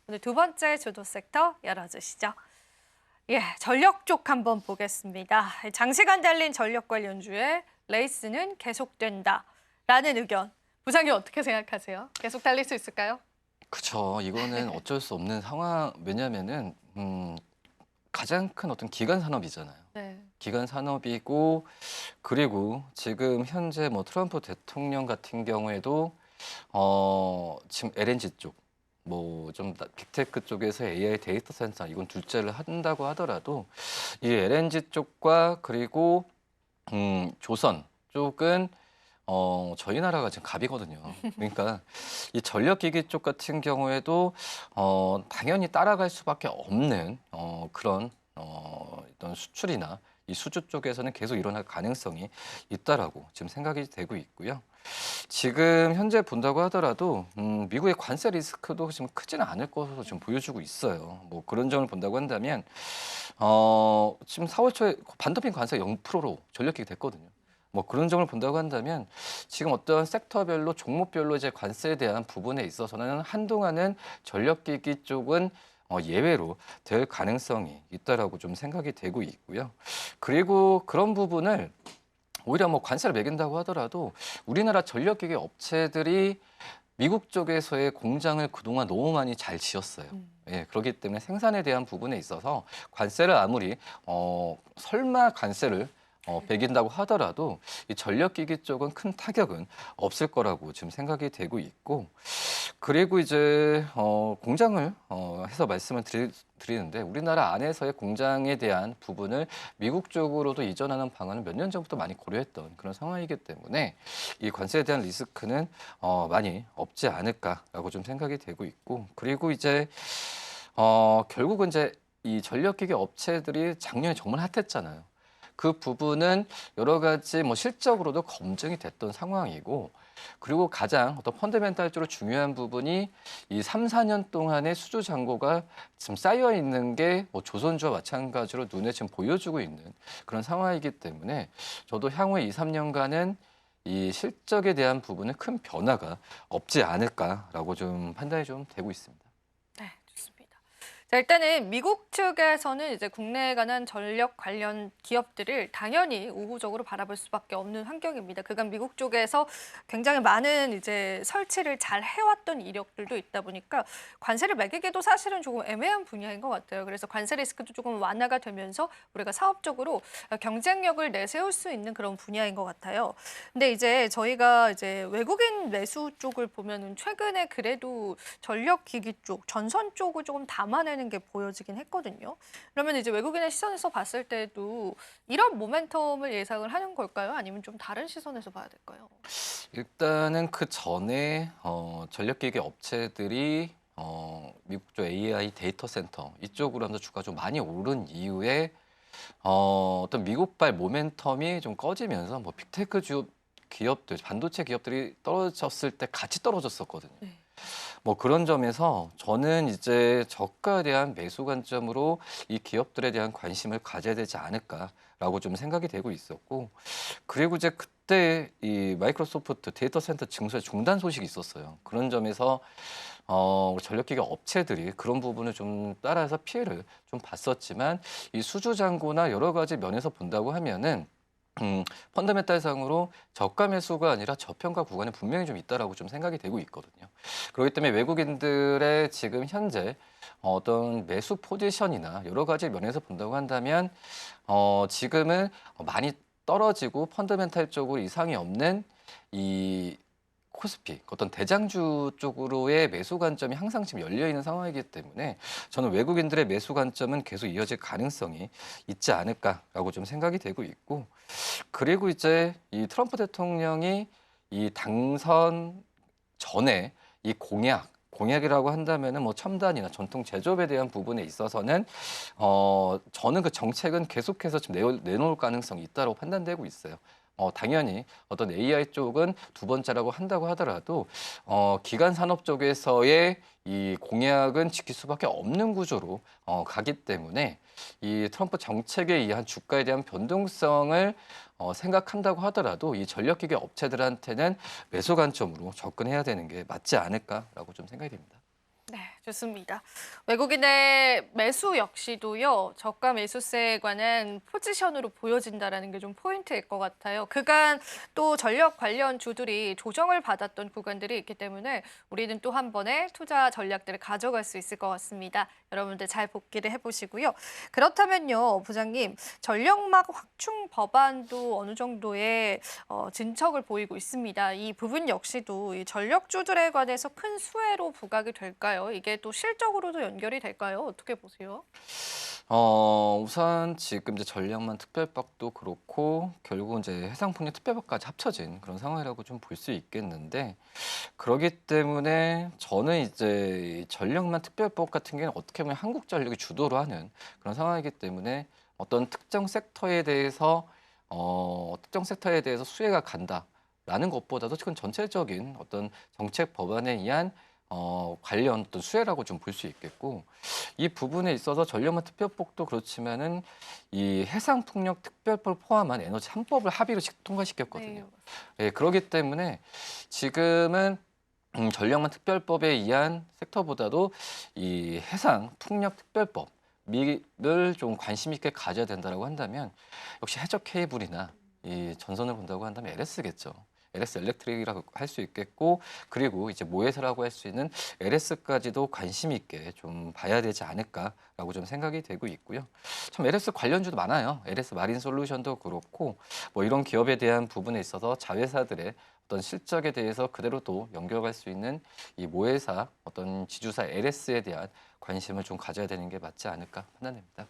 오늘 두 번째 주도 섹터 열어주시죠. 예, 전력 쪽 한번 보겠습니다. 장시간 달린 전력 관련주에 레이스는 계속된다라는 의견. 부장님 어떻게 생각하세요? 계속 달릴 수 있을까요? 그쵸. 이거는 어쩔 수 없는 상황. 왜냐면은 가장 큰 어떤 기간 산업이잖아요. 네. 기간 산업이고, 그리고 지금 현재 뭐 트럼프 대통령 같은 경우에도 지금 LNG 쪽, 뭐 좀 빅테크 쪽에서 AI 데이터 센터 이건 둘째를 한다고 하더라도 이 LNG 쪽과 그리고 조선 쪽은 저희 나라가 지금 갑이거든요. 그러니까 이 전력기기 쪽 같은 경우에도 당연히 따라갈 수밖에 없는 그런 어떤 수출이나 이 수주 쪽에서는 계속 일어날 가능성이 있다라고 지금 생각이 되고 있고요. 지금 현재 본다고 하더라도 미국의 관세 리스크도 지금 크지는 않을 것으로 지금 보여주고 있어요. 뭐 그런 점을 본다고 한다면 지금 4월 초에 반도체 관세 0%로 전력기기 됐거든요. 뭐 그런 점을 본다고 한다면 지금 어떤 섹터별로 종목별로 이제 관세에 대한 부분에 있어서는 한동안은 전력기기 쪽은 예외로 될 가능성이 있다라고 좀 생각이 되고 있고요. 그리고 그런 부분을 오히려 뭐 관세를 매긴다고 하더라도 우리나라 전력기기 업체들이 미국 쪽에서의 공장을 그동안 너무 많이 잘 지었어요. 예, 그렇기 때문에 생산에 대한 부분에 있어서 관세를 아무리 설마 관세를 매긴다고 하더라도 이 전력기기 쪽은 큰 타격은 없을 거라고 지금 생각이 되고 있고, 그리고 이제 공장을 해서 말씀을 드리는데 우리나라 안에서의 공장에 대한 부분을 미국 쪽으로도 이전하는 방안을 몇 년 전부터 많이 고려했던 그런 상황이기 때문에 이 관세에 대한 리스크는 많이 없지 않을까라고 좀 생각이 되고 있고, 그리고 이제 결국은 이제 이 전력기기 업체들이 작년에 정말 핫했잖아요. 그 부분은 여러 가지 뭐 실적으로도 검증이 됐던 상황이고, 그리고 가장 어떤 펀더멘탈적으로 중요한 부분이 이 3, 4년 동안의 수주 잔고가 지금 쌓여 있는 게 뭐 조선주와 마찬가지로 눈에 지금 보여주고 있는 그런 상황이기 때문에 저도 향후 2, 3년간은 이 실적에 대한 부분은 큰 변화가 없지 않을까라고 좀 판단이 좀 되고 있습니다. 네, 좋습니다. 자, 일단은 미국 측에서는 이제 국내에 관한 전력 관련 기업들을 당연히 우호적으로 바라볼 수밖에 없는 환경입니다. 그간 미국 쪽에서 굉장히 많은 이제 설치를 잘 해왔던 이력들도 있다 보니까 관세를 매기기도 사실은 조금 애매한 분야인 것 같아요. 그래서 관세 리스크도 조금 완화가 되면서 우리가 사업적으로 경쟁력을 내세울 수 있는 그런 분야인 것 같아요. 근데 이제 저희가 이제 외국인 매수 쪽을 보면은 최근에 그래도 전력기기 쪽, 전선 쪽을 조금 담아내는 게 보여지긴 했거든요. 그러면 이제 외국인의 시선에서 봤을 때도 이런 모멘텀을 예상을 하는 걸까요? 아니면 좀 다른 시선에서 봐야 될까요? 일단은 그 전에 전력기기 업체들이 미국 쪽 AI 데이터 센터 이쪽으로 하면서 주가 좀 많이 오른 이후에 어떤 미국발 모멘텀이 좀 꺼지면서 뭐 빅테크 기업들, 반도체 기업들이 떨어졌을 때 같이 떨어졌었거든요. 네. 뭐 그런 점에서 저는 이제 저가에 대한 매수 관점으로 이 기업들에 대한 관심을 가져야 되지 않을까라고 좀 생각이 되고 있었고, 그리고 이제 그때 이 마이크로소프트 데이터 센터 증설 중단 소식이 있었어요. 그런 점에서 전력기기 업체들이 그런 부분을 좀 따라서 피해를 좀 봤었지만 이 수주 잔고나 여러 가지 면에서 본다고 하면은 펀더멘탈상으로 저가 매수가 아니라 저평가 구간에 분명히 좀 있다라고 좀 생각이 되고 있거든요. 그렇기 때문에 외국인들의 지금 현재 어떤 매수 포지션이나 여러 가지 면에서 본다고 한다면 지금은 많이 떨어지고 펀더멘탈적으로 이상이 없는 이 코스피 어떤 대장주 쪽으로의 매수 관점이 항상 지금 열려 있는 상황이기 때문에 저는 외국인들의 매수 관점은 계속 이어질 가능성이 있지 않을까라고 좀 생각이 되고 있고, 그리고 이제 이 트럼프 대통령이 이 당선 전에 이 공약이라고 한다면은 뭐 첨단이나 전통 제조업에 대한 부분에 있어서는 저는 그 정책은 계속해서 지금 내놓을 가능성이 있다고 판단되고 있어요. 당연히 어떤 AI 쪽은 두 번째라고 한다고 하더라도 기간 산업 쪽에서의 이 공약은 지킬 수밖에 없는 구조로 가기 때문에 이 트럼프 정책에 의한 주가에 대한 변동성을 생각한다고 하더라도 이 전력기기 업체들한테는 매수 관점으로 접근해야 되는 게 맞지 않을까라고 좀 생각이 됩니다. 네. 좋습니다. 외국인의 매수 역시도요, 저가 매수세에 관한 포지션으로 보여진다라는 게 좀 포인트일 것 같아요. 그간 또 전력 관련 주들이 조정을 받았던 구간들이 있기 때문에 우리는 또 한 번의 투자 전략들을 가져갈 수 있을 것 같습니다. 여러분들 잘 복기를 해보시고요. 그렇다면요, 부장님, 전력막 확충 법안도 어느 정도의 진척을 보이고 있습니다. 이 부분 역시도 이 전력주들에 관해서 큰 수혜로 부각이 될까요? 이게 또 실적으로도 연결이 될까요? 어떻게 보세요? 우선 지금 이제 전력만 특별법도 그렇고 결국은 이제 해상풍력 특별법까지 합쳐진 그런 상황이라고 좀 볼 수 있겠는데 그러기 때문에 저는 이제 이 전력만 특별법 같은 경우는 어떻게 보면 한국전력이 주도를 하는 그런 상황이기 때문에 어떤 특정 섹터에 대해서 수혜가 간다라는 것보다도 지금 전체적인 어떤 정책 법안에 의한 관련 어떤 수혜라고 좀 볼 수 있겠고 이 부분에 있어서 전력만 특별법도 그렇지만은 이 해상풍력 특별법을 포함한 에너지 3법을 합의로 통과시켰거든요. 예, 그렇기 때문에 지금은 전력만 특별법에 의한 섹터보다도 이 해상 풍력 특별법 미를 좀 관심 있게 가져야 된다라고 한다면 역시 해적 케이블이나 이 전선을 본다고 한다면 LS겠죠. LS 엘렉트릭이라고 할 수 있겠고 그리고 이제 모회사라고 할 수 있는 LS까지도 관심 있게 좀 봐야 되지 않을까라고 좀 생각이 되고 있고요. 참 LS 관련주도 많아요. LS 마린 솔루션도 그렇고 뭐 이런 기업에 대한 부분에 있어서 자회사들의 어떤 실적에 대해서 그대로 또 연결할 수 있는 이 모회사 어떤 지주사 LS에 대한 관심을 좀 가져야 되는 게 맞지 않을까 판단됩니다.